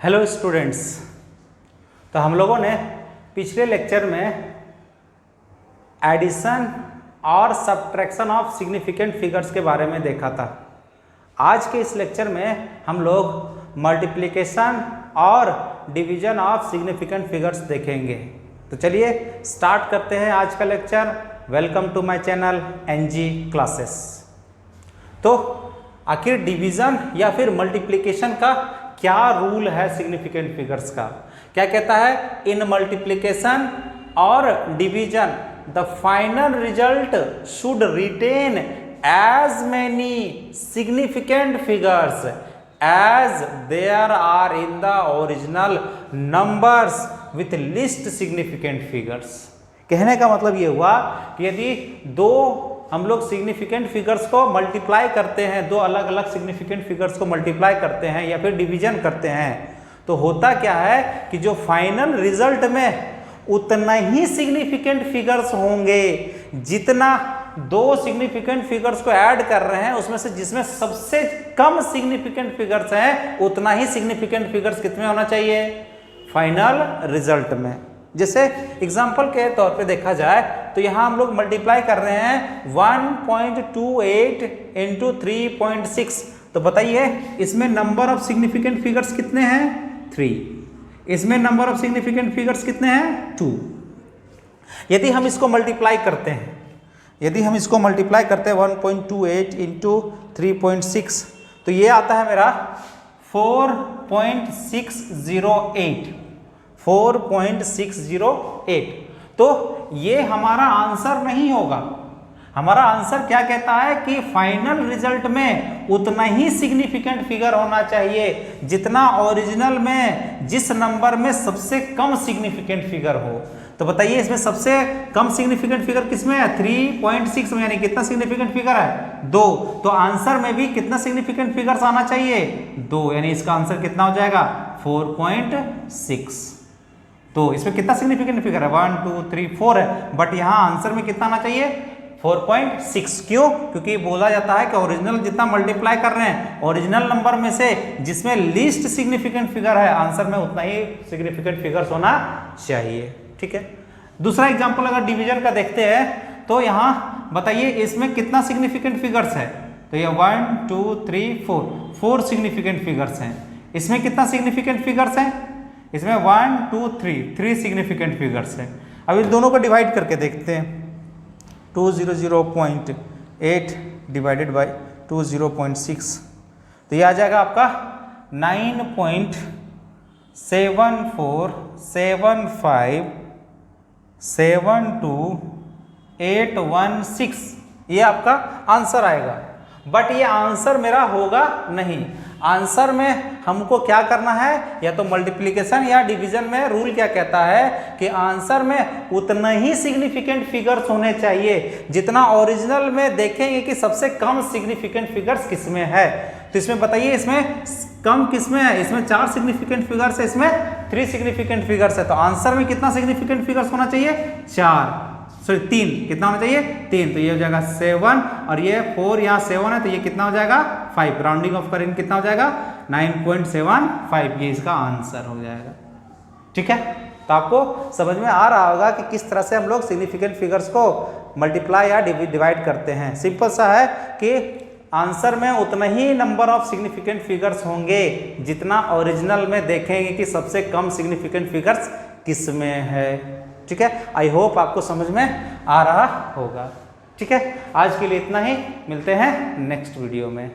Hello students. तो हम लोगों ने पिछले लेक्चर में एडिशन और सब्ट्रैक्शन ऑफ सिग्निफिकेंट फिगर्स के बारे में देखा था। आज के इस लेक्चर में हम लोग मल्टीप्लिकेशन और डिवीजन ऑफ सिग्निफिकेंट फिगर्स देखेंगे। तो चलिए स्टार्ट करते हैं आज का lecture. Welcome to my channel NG classes. तो आखिर डिवीजन या फिर मल्टीप्लिकेशन का क्या रूल है सिग्निफिकेंट फिगर्स का? क्या कहता है? इन मल्टीप्लिकेशन और division the final result should retain as many significant figures as there are in the original numbers with least significant figures. कहने का मतलब ये हुआ कि यदि दो हम लोग सिग्निफिकेंट फिगर्स को मल्टीप्लाई करते हैं, दो अलग अलग सिग्निफिकेंट फिगर्स को मल्टीप्लाई करते हैं या फिर डिवीजन करते हैं, तो होता क्या है कि जो फाइनल रिजल्ट में उतना ही सिग्निफिकेंट फिगर्स होंगे जितना दो सिग्निफिकेंट फिगर्स को ऐड कर रहे हैं उसमें से जिसमें सबसे कम सिग्निफिकेंट फिगर्स हैं उतना ही सिग्निफिकेंट फिगर्स कितने होना चाहिए फाइनल रिजल्ट में। जैसे एग्जाम्पल के तौर पे देखा जाए तो यहाँ हम लोग मल्टीप्लाई कर रहे हैं 1.28 इंटू 3.6। तो बताइए इसमें नंबर ऑफ सिग्निफिकेंट फिगर्स कितने हैं? 3। इसमें नंबर ऑफ सिग्निफिकेंट फिगर्स कितने हैं? 2। यदि हम इसको मल्टीप्लाई करते हैं 1.28 इंटू 3.6 तो ये आता है मेरा 4.608। तो ये हमारा आंसर नहीं होगा। हमारा आंसर क्या कहता है कि फाइनल रिजल्ट में उतना ही सिग्निफिकेंट फिगर होना चाहिए जितना ओरिजिनल में जिस नंबर में सबसे कम सिग्निफिकेंट फिगर हो। तो बताइए इसमें सबसे कम सिग्निफिकेंट फिगर किसमें है? 3.6 में, यानी कितना सिग्निफिकेंट फिगर है? 2। तो आंसर में भी कितना सिग्निफिकेंट फिगर्स आना चाहिए? 2, यानी इसका आंसर कितना हो जाएगा? 4.6। तो इसमें कितना सिग्निफिकेंट फिगर है? 1 2 3 4 है, बट यहाँ आंसर में कितना आना चाहिए? 4.6। क्यों? क्योंकि बोला जाता है कि ओरिजिनल जितना मल्टीप्लाई कर रहे हैं ओरिजिनल नंबर में से जिसमें लीस्ट सिग्निफिकेंट फिगर है आंसर में उतना ही सिग्निफिकेंट फिगर्स होना चाहिए। ठीक है। दूसरा एग्जांपल अगर डिवीजन का देखते हैं तो यहाँ बताइए इसमें कितना सिग्निफिकेंट फिगर्स है? तो ये 1 2 3 4 सिग्निफिकेंट फिगर्स हैं। इसमें कितना सिग्निफिकेंट फिगर्स हैं? इसमें 1 2 3 सिग्निफिकेंट फिगर्स हैं। अब इन दोनों को डिवाइड करके देखते हैं। 200.8 डिवाइडेड बाई 20.6 तो ये आ जाएगा आपका 9.747572 ये आपका आंसर आएगा। बट ये आंसर मेरा होगा नहीं। आंसर में हमको क्या करना है? या तो मल्टीप्लिकेशन या डिवीजन में रूल क्या कहता है कि आंसर में उतना ही सिग्निफिकेंट फिगर्स होने चाहिए जितना ओरिजिनल में देखेंगे कि सबसे कम सिग्निफिकेंट फिगर्स किसमें है। तो इसमें बताइए इसमें कम किसमें है? इसमें 4 सिग्निफिकेंट फिगर्स है, इसमें 3 सिग्निफिकेंट फिगर्स है। तो आंसर में कितना सिग्निफिकेंट फिगर्स होना चाहिए? 3। कितना होना चाहिए? 3। तो ये हो जाएगा 7 और ये 4 यहाँ 7 है तो ये कितना हो जाएगा? 5। राउंडिंग ऑफ करेंगे कितना हो जाएगा? 9.75 ये इसका आंसर हो जाएगा। ठीक है। तो आपको समझ में आ रहा होगा कि किस तरह से हम लोग सिग्निफिकेंट फिगर्स को मल्टीप्लाई या डिवाइड करते हैं। सिंपल सा है कि आंसर में उतना ही नंबर ऑफ सिग्निफिकेंट फिगर्स होंगे जितना ओरिजिनल में देखेंगे कि सबसे कम सिग्निफिकेंट फिगर्स किस में है। ठीक है। आई होप आपको समझ में आ रहा होगा। ठीक है। आज के लिए इतना ही, मिलते हैं नेक्स्ट वीडियो में।